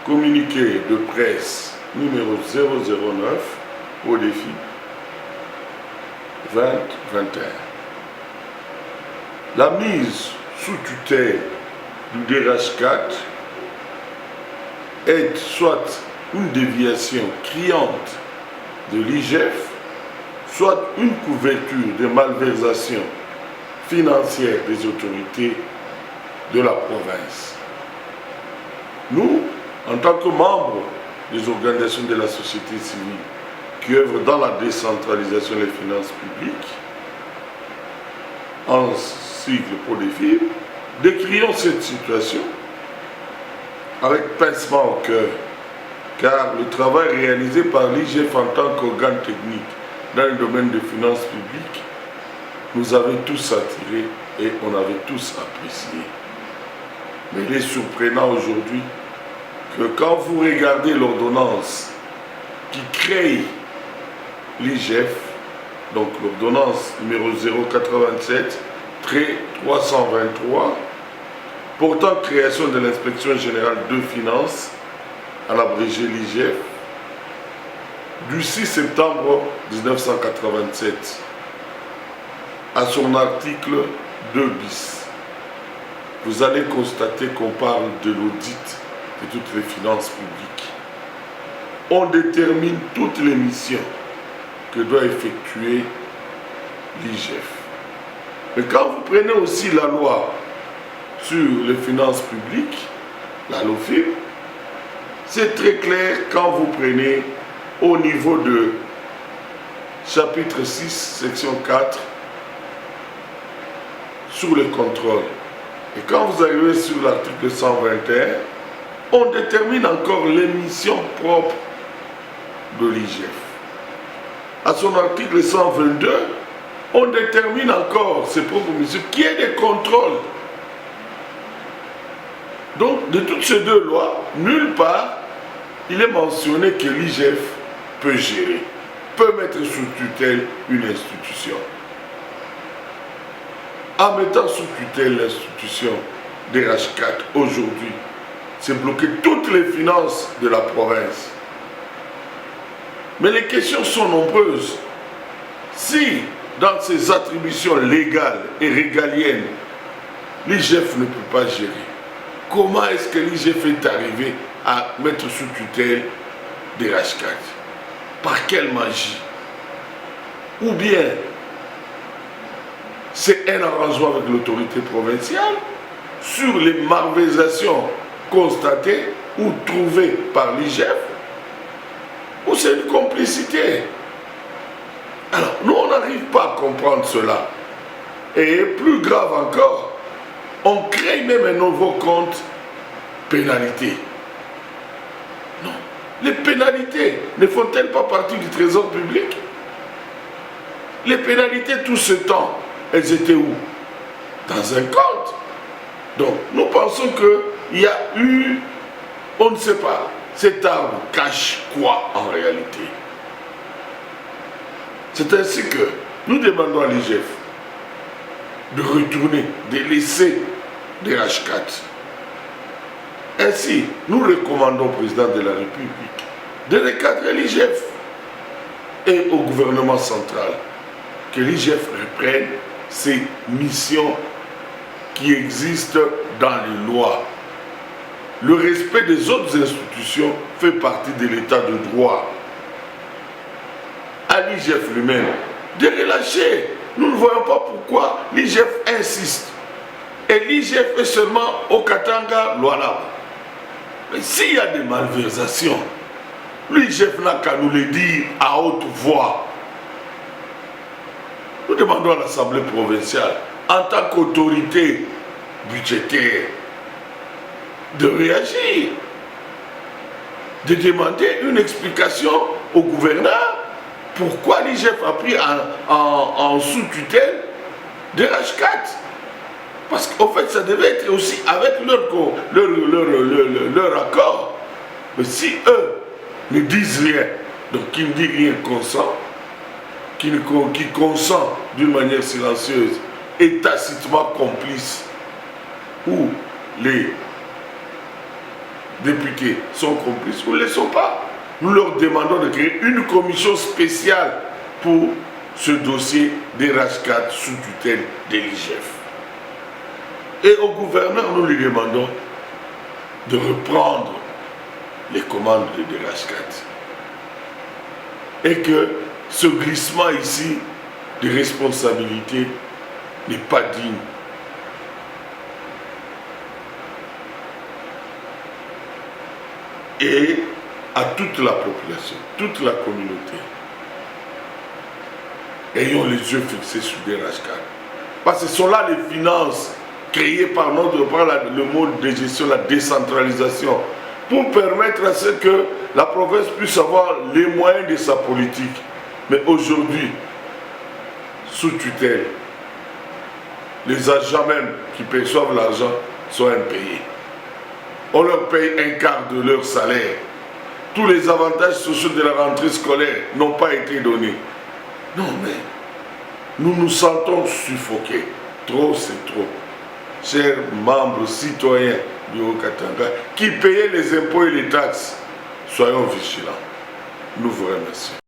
communiqué de presse numéro 009 au défi 2021. La mise sous tutelle du DRH4 est soit une déviation criante de l'IGF, soit une couverture de malversation financière des autorités de la province. Nous, en tant que membres des organisations de la société civile qui œuvrent dans la décentralisation des finances publiques, en cycle pour défi, décrions cette situation avec pincement au cœur, car le travail réalisé par l'IGF en tant qu'organe technique dans le domaine des finances publiques nous avait tous attirés et on avait tous apprécié. Mais il est surprenant aujourd'hui que quand vous regardez l'ordonnance qui crée l'IGF, donc l'ordonnance numéro 087-323, portant création de l'inspection générale de finances, en abrégé l'IGF, du 6 septembre 1987, à son article 2 bis, vous allez constater qu'on parle de l'audit de toutes les finances publiques. On détermine toutes les missions que doit effectuer l'IGF. Mais quand vous prenez aussi la loi sur les finances publiques, la LOFIP, c'est très clair quand vous prenez au niveau de chapitre 6, section 4, sur le contrôle. Et quand vous arrivez sur l'article 121, on détermine encore les missions propres de l'IGF. À son article 122, on détermine encore ses propres missions, qui est des contrôles. Donc, de toutes ces deux lois, nulle part, il est mentionné que l'IGF peut gérer, peut mettre sous tutelle une institution. En mettant sous tutelle l'institution DRH4 aujourd'hui, c'est bloquer toutes les finances de la province. Mais les questions sont nombreuses. Si, dans ses attributions légales et régaliennes, l'IGF ne peut pas gérer, comment est-ce que l'IGF est arrivé à mettre sous tutelle DRH4? Par quelle magie? Ou bien, c'est un arrangement avec l'autorité provinciale sur les malversations constatées ou trouvées par l'IGF, ou c'est une complicité? Alors, nous, on n'arrive pas à comprendre cela. Et plus grave encore, on crée même un nouveau compte pénalité. Non. Les pénalités ne font-elles pas partie du trésor public? Les pénalités, tout ce temps, elles étaient où? Dans un compte. Donc, nous pensons qu'il y a eu, on ne sait pas, cet arbre cache quoi en réalité? C'est ainsi que nous demandons à l'IGF de retourner, de laisser DRH4. Ainsi, nous recommandons au président de la République de recadrer l'IGF et au gouvernement central que l'IGF reprenne ses missions qui existent dans les lois. Le respect des autres institutions fait partie de l'état de droit. À l'IGF lui-même de relâcher. Nous ne voyons pas pourquoi l'IGF insiste. Et l'IGF est seulement au Katanga, Lualaba. Mais s'il y a des malversations, l'IGF n'a qu'à nous le dire à haute voix. Nous demandons à l'Assemblée provinciale, en tant qu'autorité budgétaire, de réagir, de demander une explication au gouverneur pourquoi l'IGF a pris en sous-tutelle DRH4. Parce qu'en fait, ça devait être aussi avec leur accord. Mais si eux ne disent rien, donc qui ne dit rien consent, qui consent d'une manière silencieuse et tacitement complice, ou députés sont complices, nous ne le laissons pas. Nous leur demandons de créer une commission spéciale pour ce dossier des RAS4 sous tutelle de l'IGF. Et au gouverneur, nous lui demandons de reprendre les commandes de RAS4. Et que ce glissement ici de responsabilité n'est pas digne. Et à toute la population, toute la communauté, ayons les yeux fixés sur des RAS4. Parce que ce sont là les finances créées par le mode de gestion, la décentralisation, pour permettre à ce que la province puisse avoir les moyens de sa politique. Mais aujourd'hui, sous tutelle, les agents même qui perçoivent l'argent sont impayés. On leur paye un quart de leur salaire. Tous les avantages sociaux de la rentrée scolaire n'ont pas été donnés. Non, mais nous nous sentons suffoqués. Trop, c'est trop. Chers membres citoyens du Haut-Katanga, qui payaient les impôts et les taxes, soyons vigilants. Nous vous remercions.